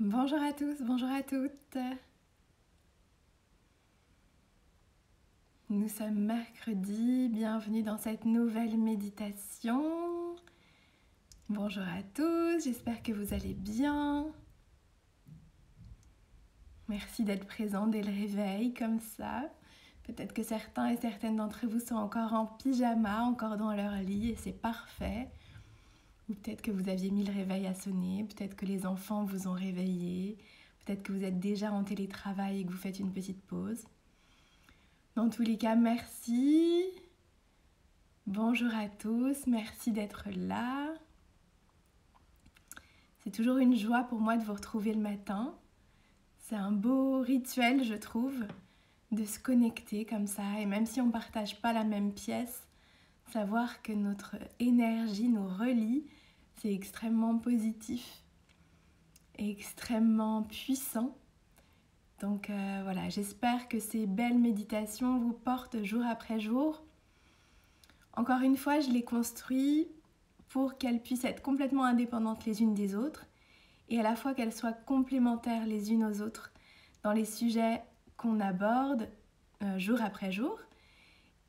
Bonjour à tous, bonjour à toutes. Nous sommes mercredi, bienvenue dans cette nouvelle méditation. Bonjour à tous, j'espère que vous allez bien. Merci d'être présents dès le réveil comme ça. Peut-être que certains et certaines d'entre vous sont encore en pyjama, encore dans leur lit et c'est parfait. Ou peut-être que vous aviez mis le réveil à sonner, peut-être que les enfants vous ont réveillé, peut-être que vous êtes déjà en télétravail et que vous faites une petite pause. Dans tous les cas, merci. Bonjour à tous, merci d'être là. C'est toujours une joie pour moi de vous retrouver le matin. C'est un beau rituel, je trouve, de se connecter comme ça. Et même si on ne partage pas la même pièce, savoir que notre énergie nous relie, c'est extrêmement positif et extrêmement puissant. Donc voilà, j'espère que ces belles méditations vous portent jour après jour. Encore une fois, je les construis pour qu'elles puissent être complètement indépendantes les unes des autres et à la fois qu'elles soient complémentaires les unes aux autres dans les sujets qu'on aborde jour après jour.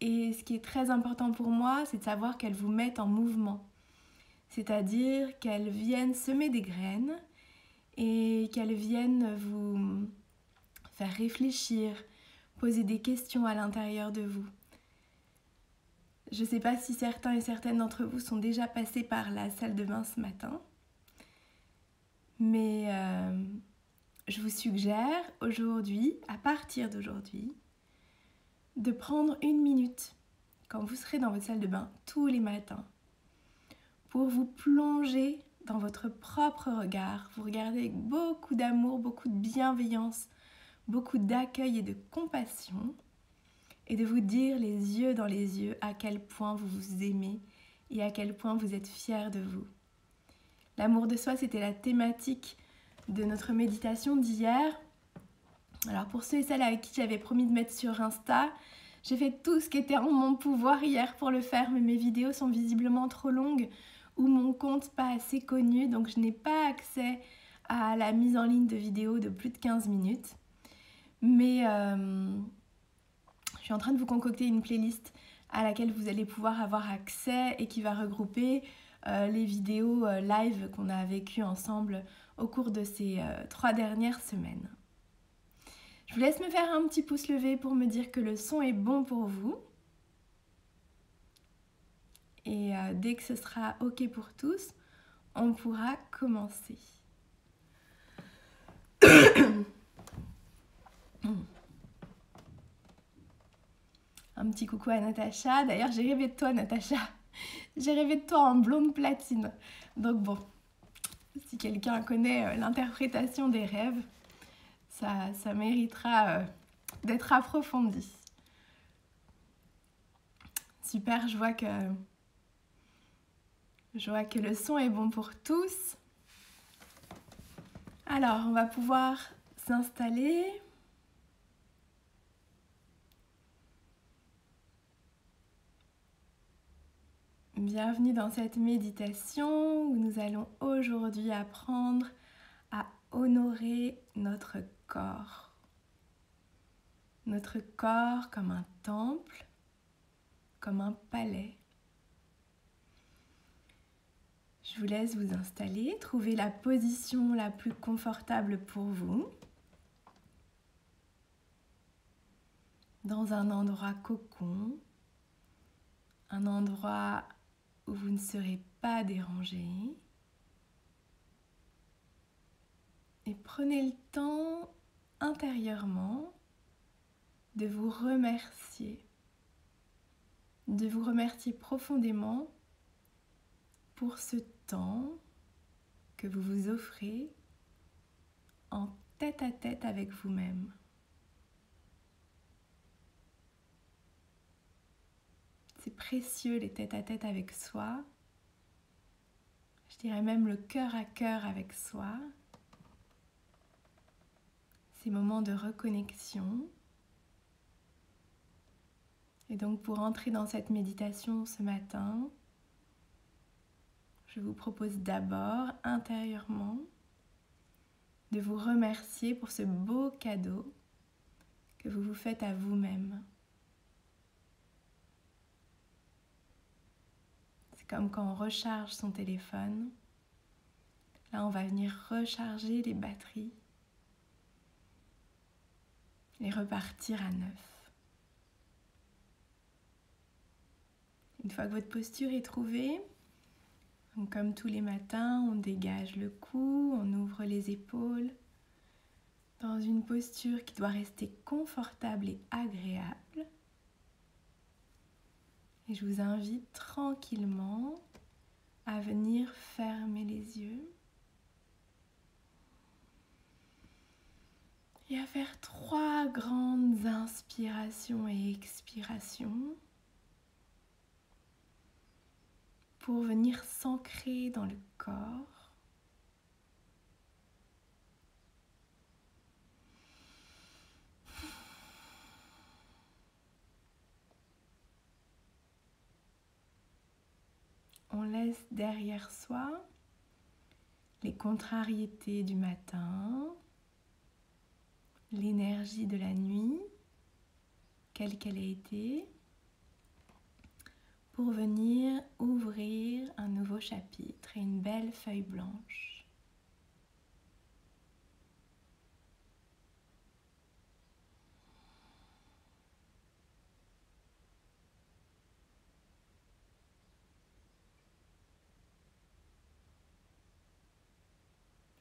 Et ce qui est très important pour moi, c'est de savoir qu'elles vous mettent en mouvement. C'est-à-dire qu'elles viennent semer des graines et qu'elles viennent vous faire réfléchir, poser des questions à l'intérieur de vous. Je ne sais pas si certains et certaines d'entre vous sont déjà passés par la salle de bain ce matin, mais je vous suggère aujourd'hui, à partir d'aujourd'hui, de prendre 1 minute quand vous serez dans votre salle de bain tous les matins pour vous plonger dans votre propre regard, vous regarder avec beaucoup d'amour, beaucoup de bienveillance, beaucoup d'accueil et de compassion et de vous dire les yeux dans les yeux à quel point vous vous aimez et à quel point vous êtes fiers de vous. L'amour de soi, c'était la thématique de notre méditation d'hier. Alors pour ceux et celles avec qui j'avais promis de mettre sur Insta, j'ai fait tout ce qui était en mon pouvoir hier pour le faire, mais mes vidéos sont visiblement trop longues ou mon compte pas assez connu, donc je n'ai pas accès à la mise en ligne de vidéos de plus de 15 minutes. Mais je suis en train de vous concocter une playlist à laquelle vous allez pouvoir avoir accès et qui va regrouper les vidéos live qu'on a vécues ensemble au cours de ces 3 dernières semaines. Je vous laisse me faire un petit pouce levé pour me dire que le son est bon pour vous. Et dès que ce sera OK pour tous, on pourra commencer. Un petit coucou à Natacha. D'ailleurs, j'ai rêvé de toi, Natacha. J'ai rêvé de toi en blonde platine. Donc bon, si quelqu'un connaît l'interprétation des rêves, ça méritera d'être approfondi. Super, je vois que le son est bon pour tous. Alors, on va pouvoir s'installer. Bienvenue dans cette méditation où nous allons aujourd'hui apprendre à honorer notre corps. Notre corps comme un temple, comme un palais. Je vous laisse vous installer, trouver la position la plus confortable pour vous. Dans un endroit cocon, un endroit où vous ne serez pas dérangé. Et prenez le temps intérieurement de vous remercier profondément pour ce temps que vous vous offrez en tête-à-tête avec vous-même. C'est précieux les tête-à-tête avec soi. Je dirais même le cœur à cœur avec soi. Ces moments de reconnexion. Et donc pour entrer dans cette méditation ce matin, je vous propose d'abord intérieurement de vous remercier pour ce beau cadeau que vous vous faites à vous-même. C'est comme quand on recharge son téléphone. Là, on va venir recharger les batteries et repartir à neuf. Une fois que votre posture est trouvée, donc comme tous les matins, on dégage le cou, on ouvre les épaules dans une posture qui doit rester confortable et agréable. Et je vous invite tranquillement à venir fermer les yeux et à faire 3 grandes inspirations et expirations pour venir s'ancrer dans le corps. On laisse derrière soi les contrariétés du matin, l'énergie de la nuit, quelle qu'elle ait été, pour venir ouvrir un nouveau chapitre et une belle feuille blanche.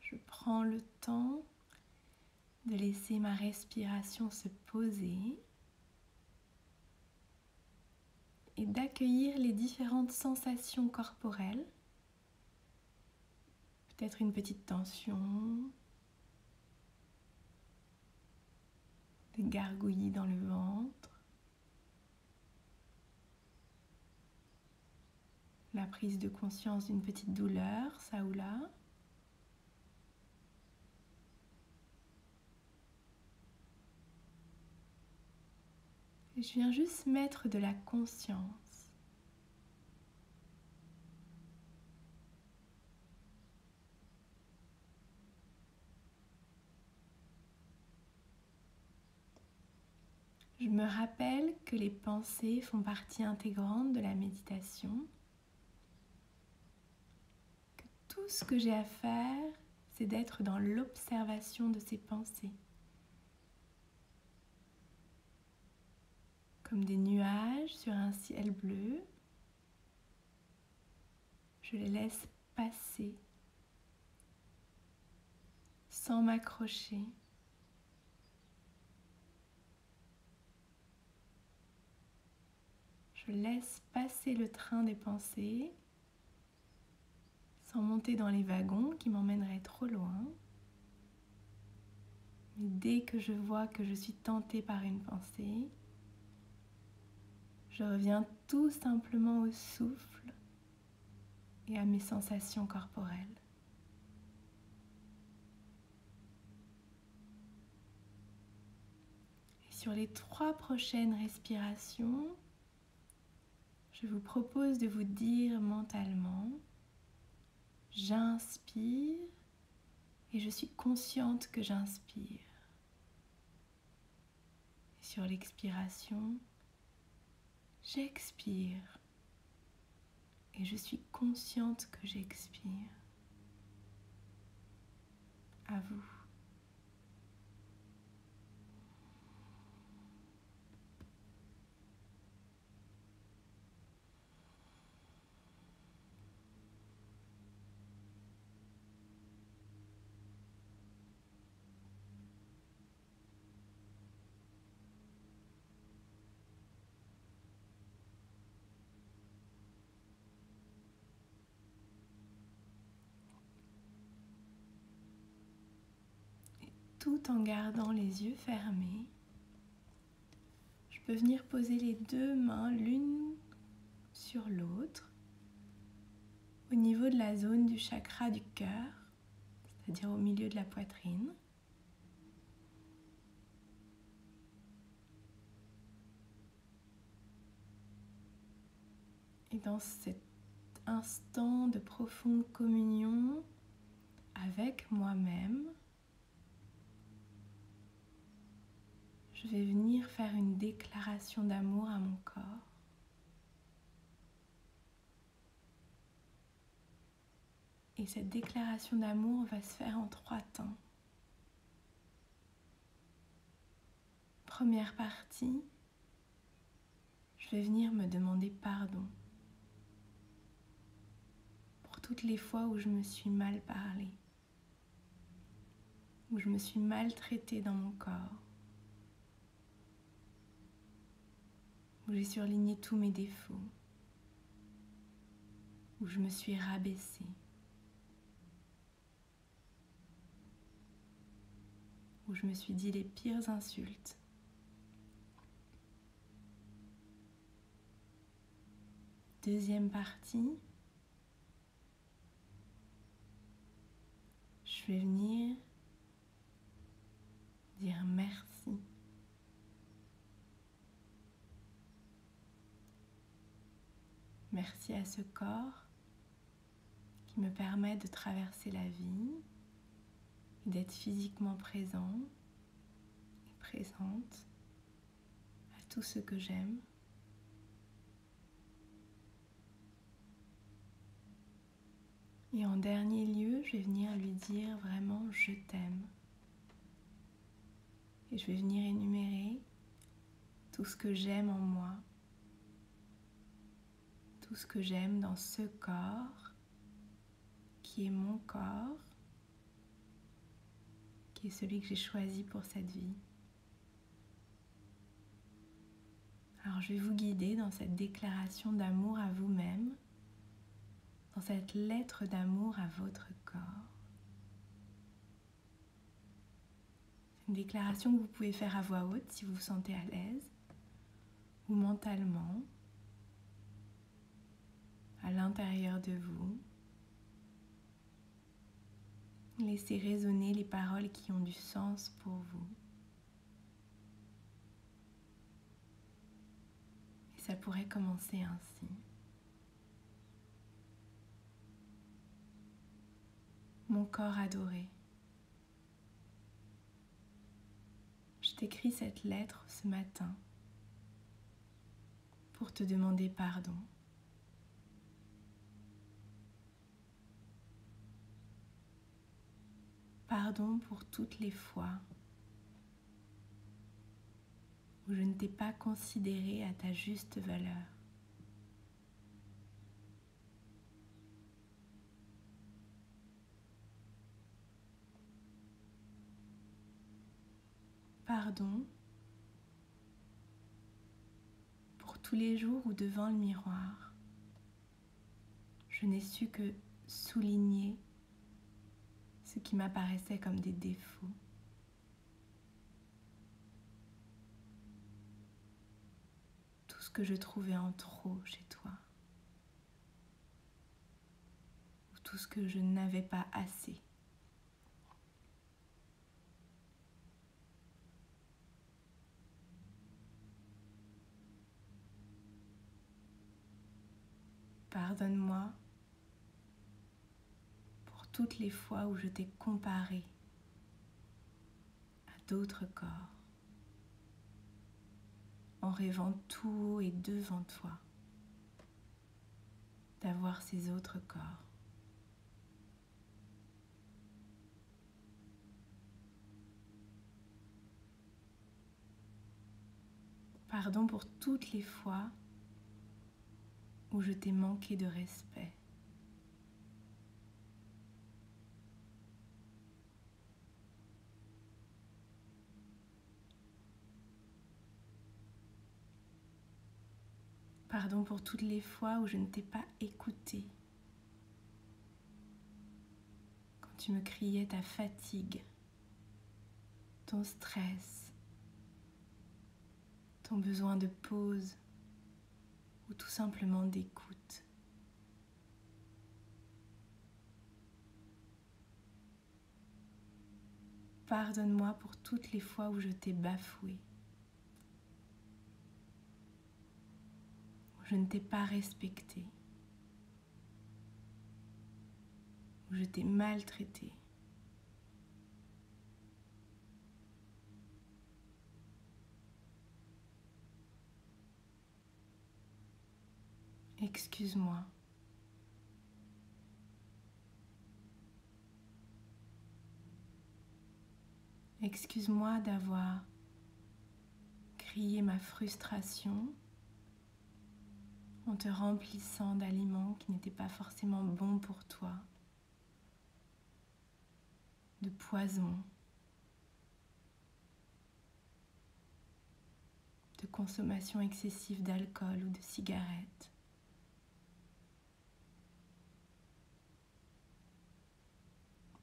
Je prends le temps de laisser ma respiration se poser et d'accueillir les différentes sensations corporelles. Peut-être une petite tension, des gargouillis dans le ventre, la prise de conscience d'une petite douleur, ça ou là. Et je viens juste mettre de la conscience. Je me rappelle que les pensées font partie intégrante de la méditation. Que tout ce que j'ai à faire, c'est d'être dans l'observation de ces pensées. Comme des nuages sur un ciel bleu, je les laisse passer sans m'accrocher. Je laisse passer le train des pensées sans monter dans les wagons qui m'emmèneraient trop loin. Mais dès que je vois que je suis tentée par une pensée, je reviens tout simplement au souffle et à mes sensations corporelles. Et sur les 3 prochaines respirations, je vous propose de vous dire mentalement: j'inspire et je suis consciente que j'inspire. Et sur l'expiration, j'expire et je suis consciente que j'expire. À vous. Tout en gardant les yeux fermés, je peux venir poser les 2 mains l'une sur l'autre au niveau de la zone du chakra du cœur, c'est-à-dire au milieu de la poitrine. Et dans cet instant de profonde communion avec moi-même, je vais venir faire une déclaration d'amour à mon corps. Et cette déclaration d'amour va se faire en 3 temps. Première partie, je vais venir me demander pardon pour toutes les fois où je me suis mal parlé, où je me suis maltraitée dans mon corps, où j'ai surligné tous mes défauts, où je me suis rabaissée, où je me suis dit les pires insultes. Deuxième partie, je vais venir dire merci. Merci à ce corps qui me permet de traverser la vie et d'être physiquement présent et présente à tout ce que j'aime. Et en dernier lieu, je vais venir lui dire vraiment « je t'aime ». Et je vais venir énumérer tout ce que j'aime en moi, tout ce que j'aime dans ce corps qui est mon corps, qui est celui que j'ai choisi pour cette vie. Alors je vais vous guider dans cette déclaration d'amour à vous-même, dans cette lettre d'amour à votre corps. C'est une déclaration que vous pouvez faire à voix haute si vous vous sentez à l'aise, ou mentalement, à l'intérieur de vous. Laissez résonner les paroles qui ont du sens pour vous. Et ça pourrait commencer ainsi. Mon corps adoré, je t'écris cette lettre ce matin pour te demander pardon. Pardon pour toutes les fois où je ne t'ai pas considéré à ta juste valeur. Pardon pour tous les jours où devant le miroir, je n'ai su que souligner ce qui m'apparaissait comme des défauts. Tout ce que je trouvais en trop chez toi. Ou tout ce que je n'avais pas assez. Pardonne-moi pour toutes les fois où je t'ai comparé à d'autres corps, en rêvant tout haut et devant toi d'avoir ces autres corps. Pardon pour toutes les fois où je t'ai manqué de respect. Pardon pour toutes les fois où je ne t'ai pas écouté. Quand tu me criais ta fatigue, ton stress, ton besoin de pause ou tout simplement d'écoute. Pardonne-moi pour toutes les fois où je t'ai bafoué, où je ne t'ai pas respecté, où je t'ai maltraité. Excuse-moi. Excuse-moi d'avoir crié ma frustration en te remplissant d'aliments qui n'étaient pas forcément bons pour toi, de poison, de consommation excessive d'alcool ou de cigarettes.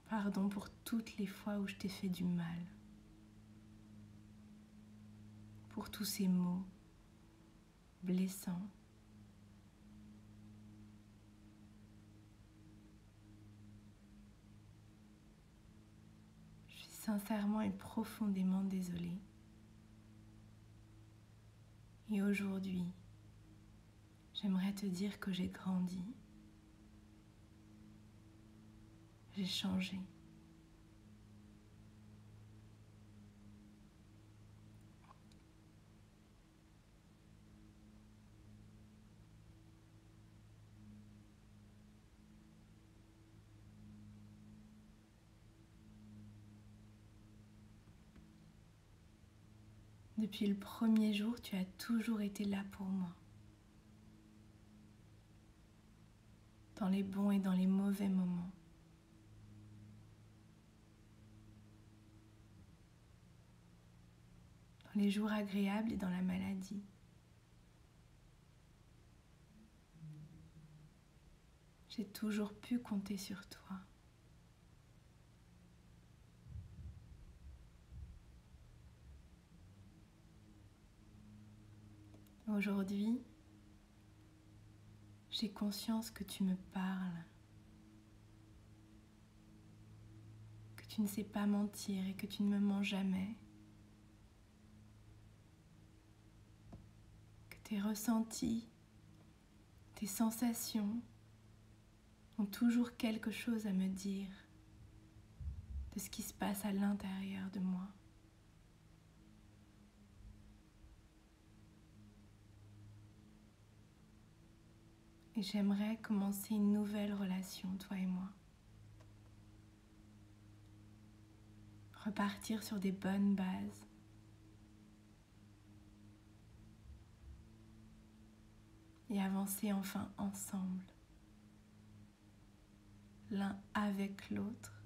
Pardon pour toutes les fois où je t'ai fait du mal, pour tous ces mots blessants. Je suis sincèrement et profondément désolée. Et aujourd'hui, j'aimerais te dire que j'ai grandi. J'ai changé. Depuis le premier jour, tu as toujours été là pour moi. Dans les bons et dans les mauvais moments. Dans les jours agréables et dans la maladie. J'ai toujours pu compter sur toi. Aujourd'hui, j'ai conscience que tu me parles, que tu ne sais pas mentir et que tu ne me mens jamais, que tes ressentis, tes sensations ont toujours quelque chose à me dire de ce qui se passe à l'intérieur de moi. Et j'aimerais commencer une nouvelle relation, toi et moi. Repartir sur des bonnes bases. Et avancer enfin ensemble. L'un avec l'autre.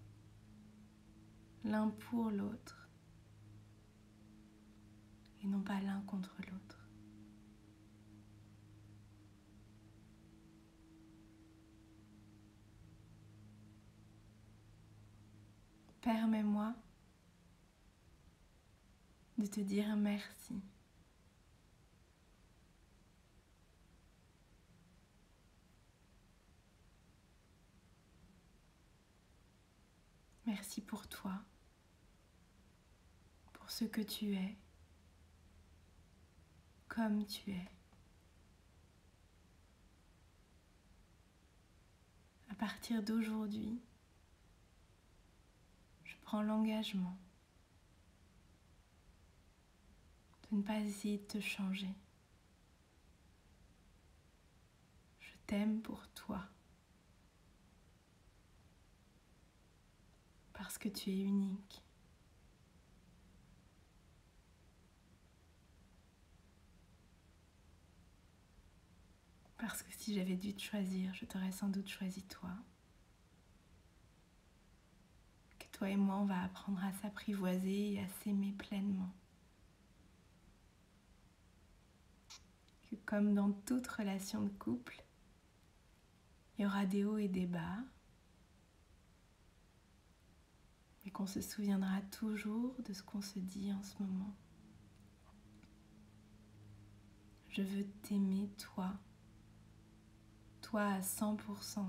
L'un pour l'autre. Et non pas l'un contre l'autre. Permets-moi de te dire merci. Merci pour toi, pour ce que tu es, comme tu es. À partir d'aujourd'hui, je prends l'engagement de ne pas essayer de te changer. Je t'aime pour toi, parce que tu es unique. Parce que si j'avais dû te choisir, je t'aurais sans doute choisi toi. Que toi et moi, on va apprendre à s'apprivoiser et à s'aimer pleinement. Que comme dans toute relation de couple, il y aura des hauts et des bas, et qu'on se souviendra toujours de ce qu'on se dit en ce moment. Je veux t'aimer toi à 100%,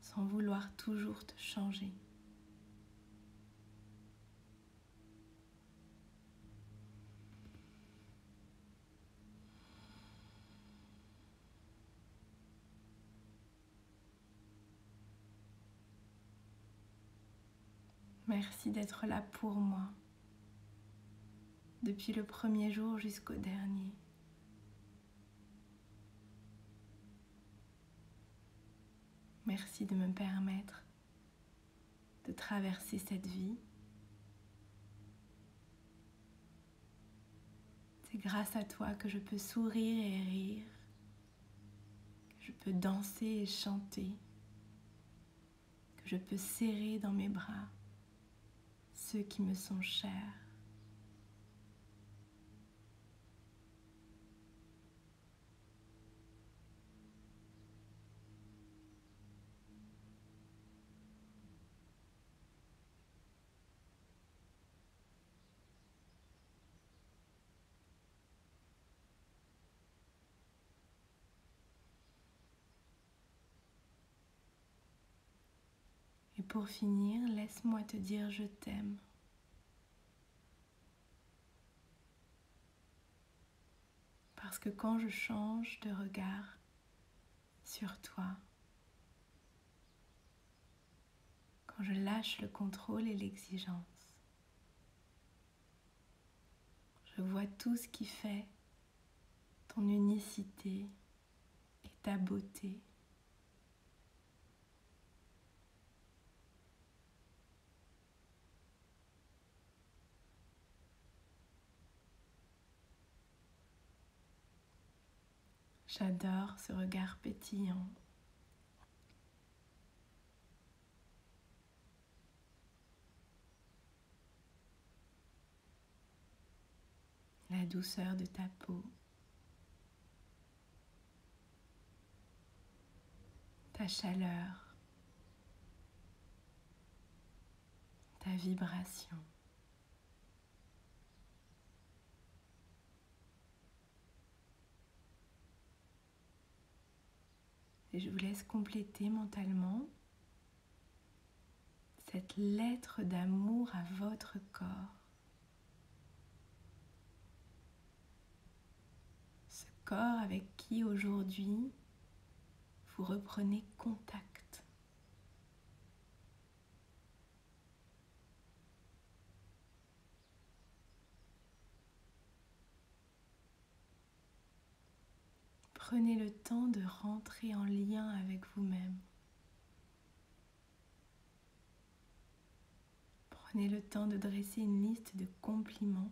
sans vouloir toujours te changer. Merci d'être là pour moi, depuis le premier jour jusqu'au dernier. Merci de me permettre de traverser cette vie. C'est grâce à toi que je peux sourire et rire, que je peux danser et chanter, que je peux serrer dans mes bras ceux qui me sont chers. Et pour finir, laisse-moi te dire je t'aime. Parce que quand je change de regard sur toi, quand je lâche le contrôle et l'exigence, je vois tout ce qui fait ton unicité et ta beauté. J'adore ce regard pétillant. La douceur de ta peau, ta chaleur, ta vibration. Et je vous laisse compléter mentalement cette lettre d'amour à votre corps. Ce corps avec qui aujourd'hui vous reprenez contact. Prenez le temps de rentrer en lien avec vous-même. Prenez le temps de dresser une liste de compliments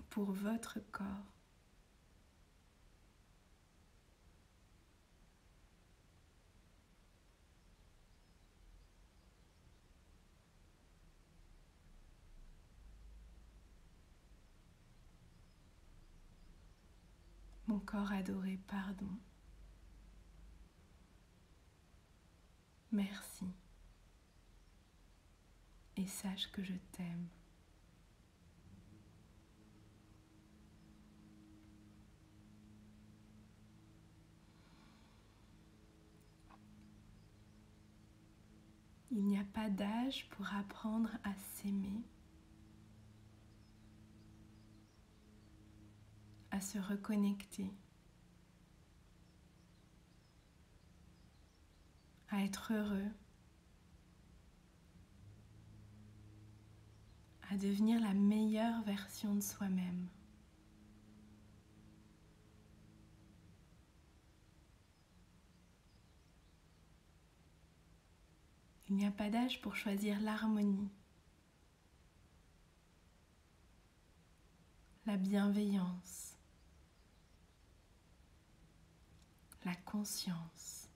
pour votre corps. Mon corps adoré, pardon. Merci. Et sache que je t'aime. Il n'y a pas d'âge pour apprendre à s'aimer, à se reconnecter, à être heureux, à devenir la meilleure version de soi-même. Il n'y a pas d'âge pour choisir l'harmonie, la bienveillance, la conscience.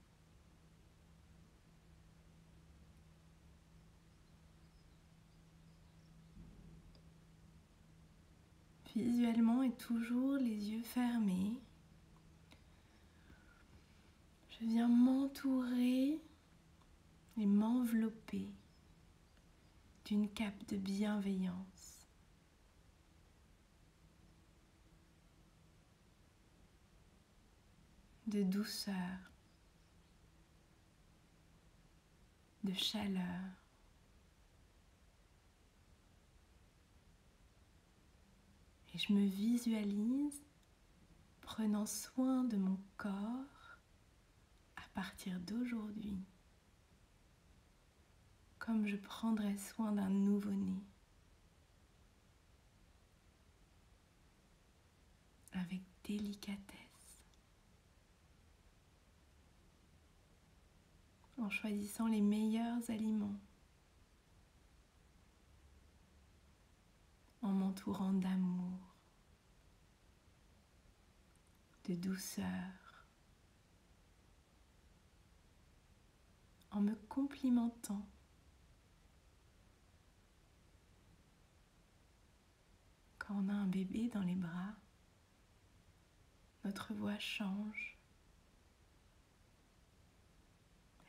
Visuellement et toujours les yeux fermés, je viens m'entourer et m'envelopper d'une cape de bienveillance. De douceur, de chaleur. Et je me visualise prenant soin de mon corps à partir d'aujourd'hui, comme je prendrais soin d'un nouveau-né, avec délicatesse. en choisissant les meilleurs aliments, en m'entourant d'amour, de douceur, en me complimentant. Quand on a un bébé dans les bras, notre voix change.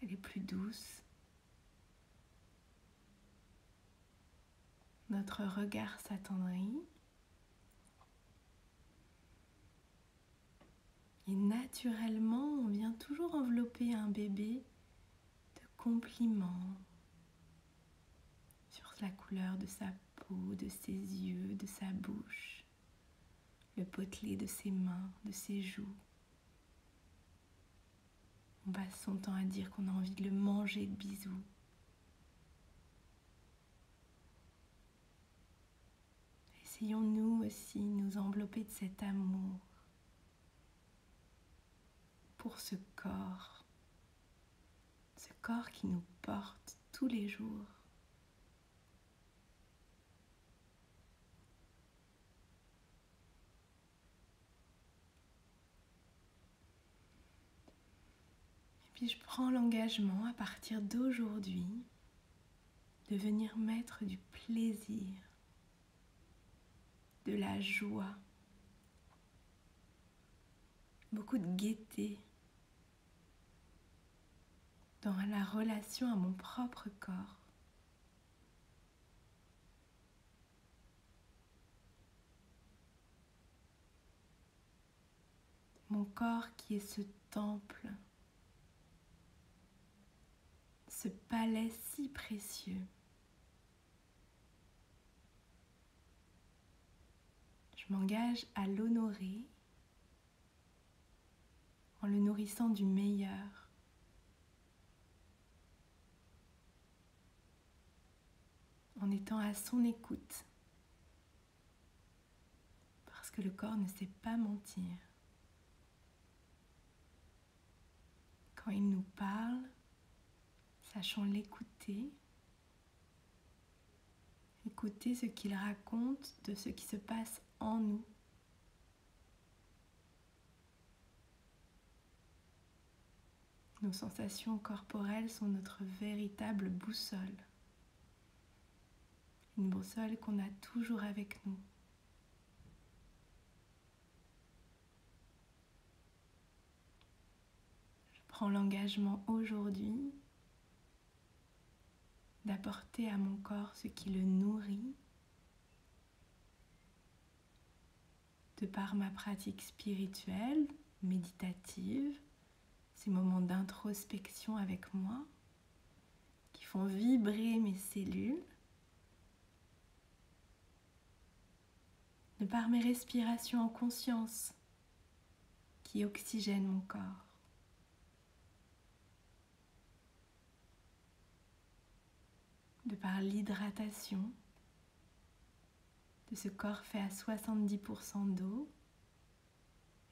Elle est plus douce. Notre regard s'attendrit. Et naturellement, on vient toujours envelopper un bébé de compliments sur la couleur de sa peau, de ses yeux, de sa bouche, le potelé de ses mains, de ses joues. On passe son temps à dire qu'on a envie de le manger de bisous. Essayons nous aussi nous envelopper de cet amour pour ce corps qui nous porte tous les jours. Et puis je prends l'engagement à partir d'aujourd'hui de venir mettre du plaisir, de la joie, beaucoup de gaieté dans la relation à mon propre corps. Mon corps qui est ce temple, ce palais si précieux. Je m'engage à l'honorer en le nourrissant du meilleur. En étant à son écoute. Parce que le corps ne sait pas mentir. Quand il nous parle, sachons l'écouter. Écouter ce qu'il raconte de ce qui se passe en nous. Nos sensations corporelles sont notre véritable boussole. Une boussole qu'on a toujours avec nous. Je prends l'engagement aujourd'hui d'apporter à mon corps ce qui le nourrit de par ma pratique spirituelle, méditative, ces moments d'introspection avec moi qui font vibrer mes cellules, de par mes respirations en conscience qui oxygènent mon corps. De par l'hydratation de ce corps fait à 70% d'eau,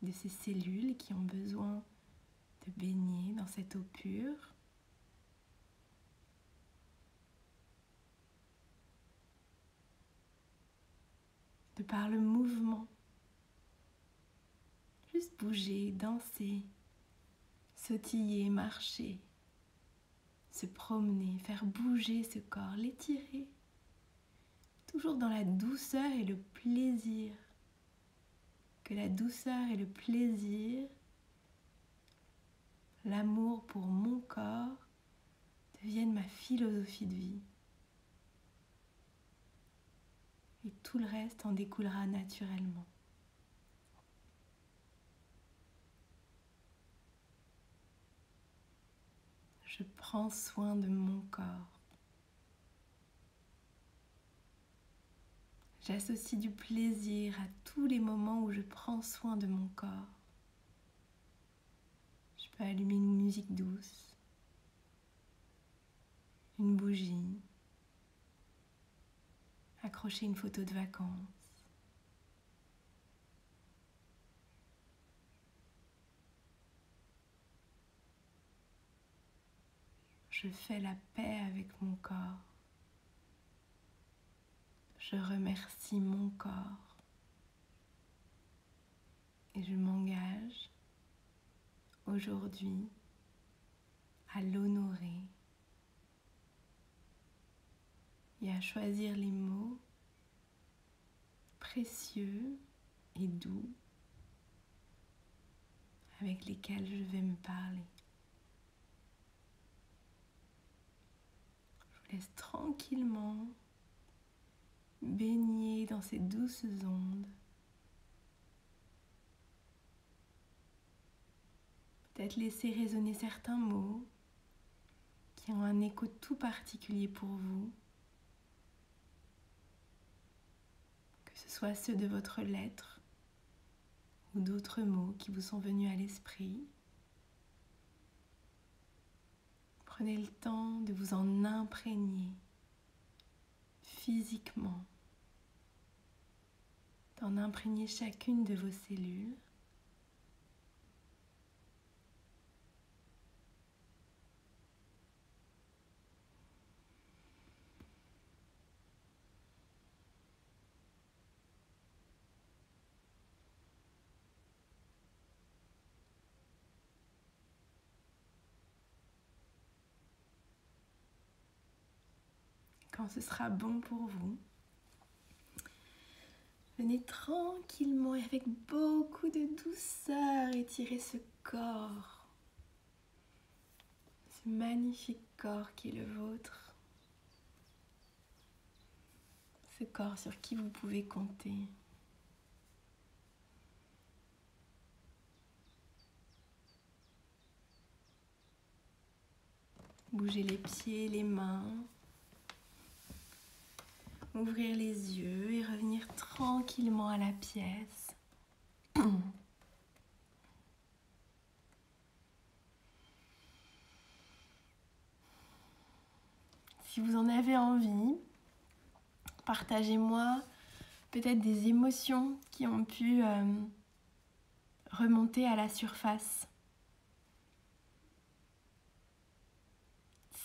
de ces cellules qui ont besoin de baigner dans cette eau pure. De par le mouvement, juste bouger, danser, sautiller, marcher, se promener, faire bouger ce corps, l'étirer, toujours dans la douceur et le plaisir. Que la douceur et le plaisir, l'amour pour mon corps deviennent ma philosophie de vie. Et tout le reste en découlera naturellement. Je prends soin de mon corps. J'associe du plaisir à tous les moments où je prends soin de mon corps. Je peux allumer une musique douce, une bougie, accrocher une photo de vacances. Je fais la paix avec mon corps. Je remercie mon corps. Et je m'engage aujourd'hui à l'honorer et à choisir les mots précieux et doux avec lesquels je vais me parler. Je vous laisse tranquillement baigner dans ces douces ondes. Peut-être laisser résonner certains mots qui ont un écho tout particulier pour vous, que ce soit ceux de votre lettre ou d'autres mots qui vous sont venus à l'esprit. Prenez le temps de vous en imprégner physiquement, d'en imprégner chacune de vos cellules. Quand ce sera bon pour vous, venez tranquillement et avec beaucoup de douceur étirer ce corps, ce magnifique corps qui est le vôtre, ce corps sur qui vous pouvez compter. Bougez les pieds, les mains. Ouvrir les yeux et revenir tranquillement à la pièce. Si vous en avez envie, partagez-moi peut-être des émotions qui ont pu remonter à la surface.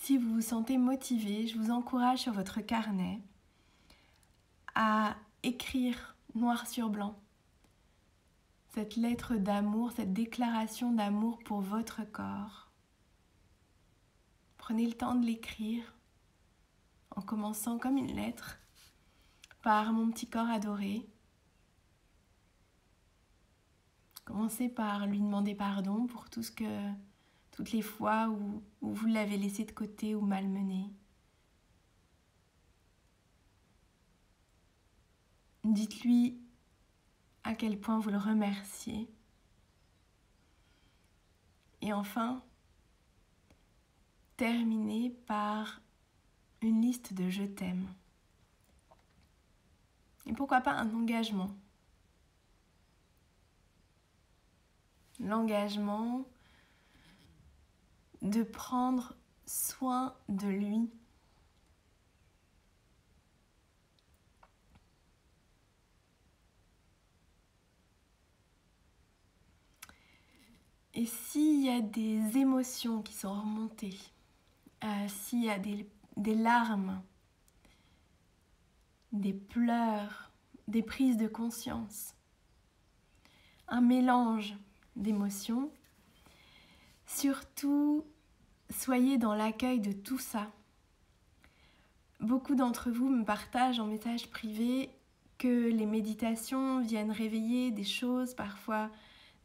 Si vous vous sentez motivé, je vous encourage sur votre carnet à écrire noir sur blanc cette lettre d'amour, cette déclaration d'amour pour votre corps. Prenez le temps de l'écrire en commençant comme une lettre par mon petit corps adoré. Commencez par lui demander pardon pour toutes les fois où vous l'avez laissé de côté ou malmené. Dites-lui à quel point vous le remerciez. Et enfin, terminez par une liste de je t'aime. Et pourquoi pas un engagement. L'engagement de prendre soin de lui. Et s'il y a des émotions qui sont remontées, s'il y a des larmes, des pleurs, des prises de conscience, un mélange d'émotions, surtout soyez dans l'accueil de tout ça. Beaucoup d'entre vous me partagent en message privé que les méditations viennent réveiller des choses parfois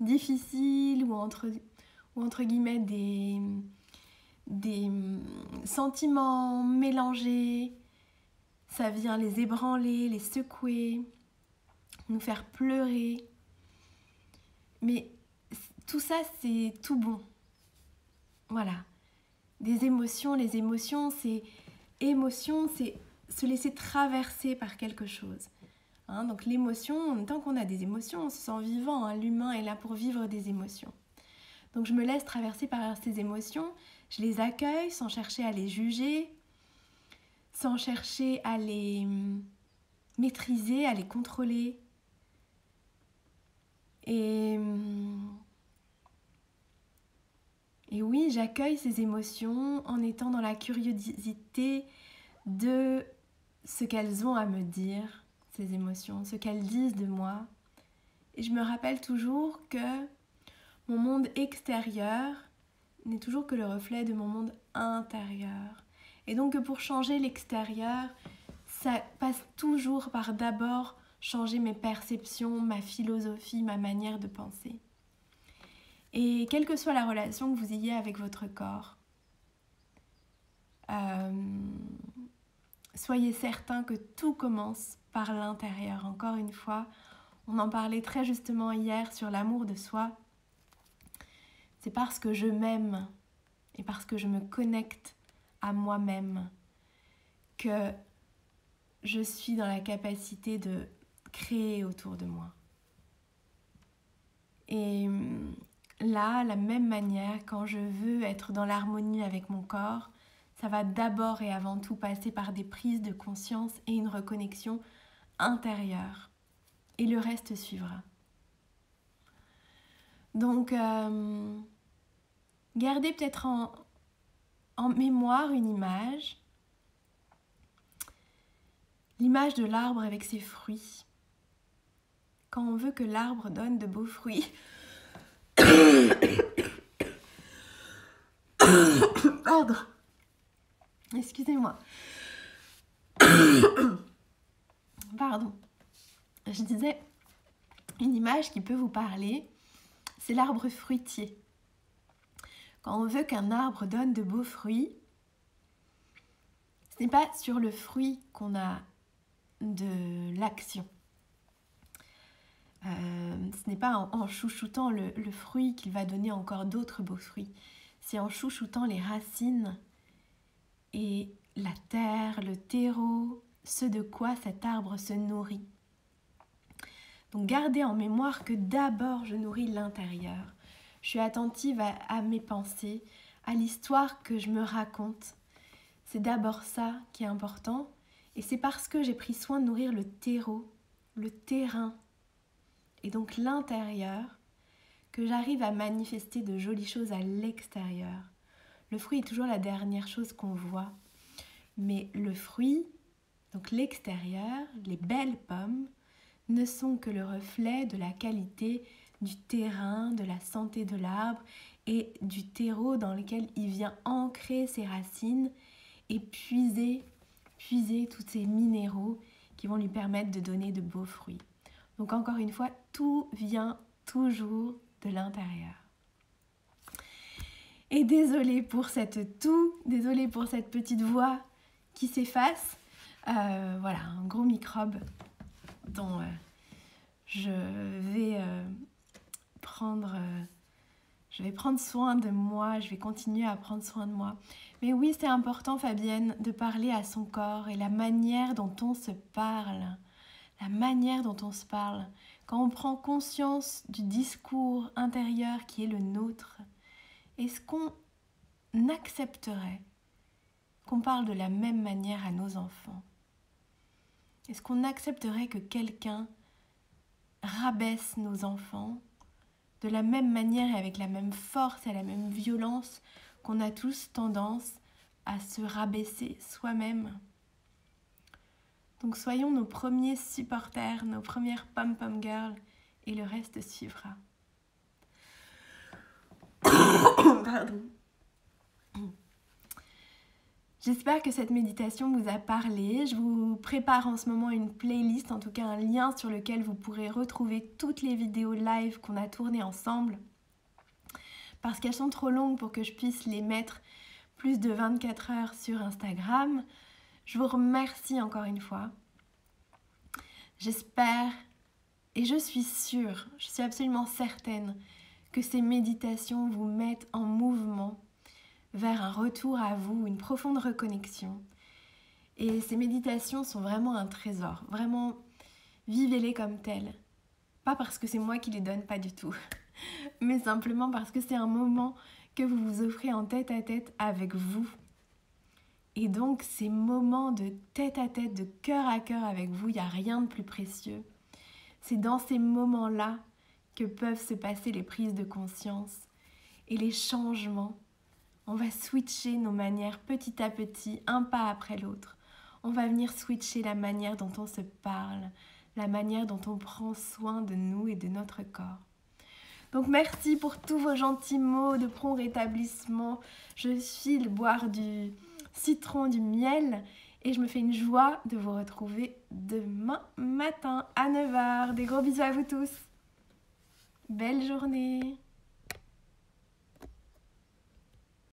difficiles ou entre guillemets des sentiments mélangés. Ça vient les ébranler, les secouer, nous faire pleurer. Mais tout ça, c'est tout bon. Voilà. Les émotions, c'est se laisser traverser par quelque chose. Donc l'émotion, tant qu'on a des émotions, on se sent vivant. L'humain est là pour vivre des émotions. Donc je me laisse traverser par ces émotions, je les accueille sans chercher à les juger, sans chercher à les maîtriser, à les contrôler. Et Et oui, j'accueille ces émotions en étant dans la curiosité de ce qu'elles ont à me dire, ces émotions, ce qu'elles disent de moi. Et je me rappelle toujours que mon monde extérieur n'est toujours que le reflet de mon monde intérieur. Et donc pour changer l'extérieur, ça passe toujours par d'abord changer mes perceptions, ma philosophie, ma manière de penser. Et quelle que soit la relation que vous ayez avec votre corps, soyez certain que tout commence par l'intérieur. Encore une fois, on en parlait très justement hier sur l'amour de soi. C'est parce que je m'aime et parce que je me connecte à moi-même que je suis dans la capacité de créer autour de moi. Et là, la même manière, quand je veux être dans l'harmonie avec mon corps, ça va d'abord et avant tout passer par des prises de conscience et une reconnexion intérieure. Et le reste suivra. Donc, gardez peut-être en mémoire une image. L'image de l'arbre avec ses fruits. Quand on veut que l'arbre donne de beaux fruits. Pardon. Excusez-moi. Pardon. Je disais, une image qui peut vous parler, c'est l'arbre fruitier. Quand on veut qu'un arbre donne de beaux fruits, ce n'est pas sur le fruit qu'on a de l'action. Ce n'est pas en chouchoutant le fruit qu'il va donner encore d'autres beaux fruits. C'est en chouchoutant les racines et la terre, le terreau, ce de quoi cet arbre se nourrit. Donc gardez en mémoire que d'abord je nourris l'intérieur. Je suis attentive à mes pensées, à l'histoire que je me raconte. C'est d'abord ça qui est important. Et c'est parce que j'ai pris soin de nourrir le terreau, le terrain, et donc l'intérieur, que j'arrive à manifester de jolies choses à l'extérieur. Le fruit est toujours la dernière chose qu'on voit. Mais le fruit, donc l'extérieur, les belles pommes, ne sont que le reflet de la qualité du terrain, de la santé de l'arbre et du terreau dans lequel il vient ancrer ses racines et puiser tous ces minéraux qui vont lui permettre de donner de beaux fruits. Donc encore une fois, tout vient toujours de l'intérieur. Et désolée pour cette petite voix qui s'efface. Voilà, un gros microbe dont je vais prendre soin de moi, je vais continuer à prendre soin de moi. Mais oui, c'est important, Fabienne, de parler à son corps et la manière dont on se parle. La manière dont on se parle. Quand on prend conscience du discours intérieur qui est le nôtre, est-ce qu'on accepterait qu'on parle de la même manière à nos enfants? Est-ce qu'on accepterait que quelqu'un rabaisse nos enfants de la même manière et avec la même force et la même violence qu'on a tous tendance à se rabaisser soi-même? Donc soyons nos premiers supporters, nos premières pom-pom girls, et le reste suivra. Pardon. J'espère que cette méditation vous a parlé. Je vous prépare en ce moment une playlist, en tout cas un lien sur lequel vous pourrez retrouver toutes les vidéos live qu'on a tournées ensemble. Parce qu'elles sont trop longues pour que je puisse les mettre plus de 24 heures sur Instagram. Je vous remercie encore une fois. J'espère et je suis sûre, je suis absolument certaine que ces méditations vous mettent en mouvement vers un retour à vous, une profonde reconnexion. Et ces méditations sont vraiment un trésor. Vraiment, vivez-les comme telles. Pas parce que c'est moi qui les donne, pas du tout. Mais simplement parce que c'est un moment que vous vous offrez en tête-à-tête avec vous. Et donc, ces moments de tête-à-tête, de cœur à cœur avec vous, il n'y a rien de plus précieux. C'est dans ces moments-là que peuvent se passer les prises de conscience et les changements. On va switcher nos manières petit à petit, un pas après l'autre. On va venir switcher la manière dont on se parle, la manière dont on prend soin de nous et de notre corps. Donc merci pour tous vos gentils mots de prompt rétablissement. Je file boire du citron, du miel et je me fais une joie de vous retrouver demain matin à 9h. Des gros bisous à vous tous. Belle journée.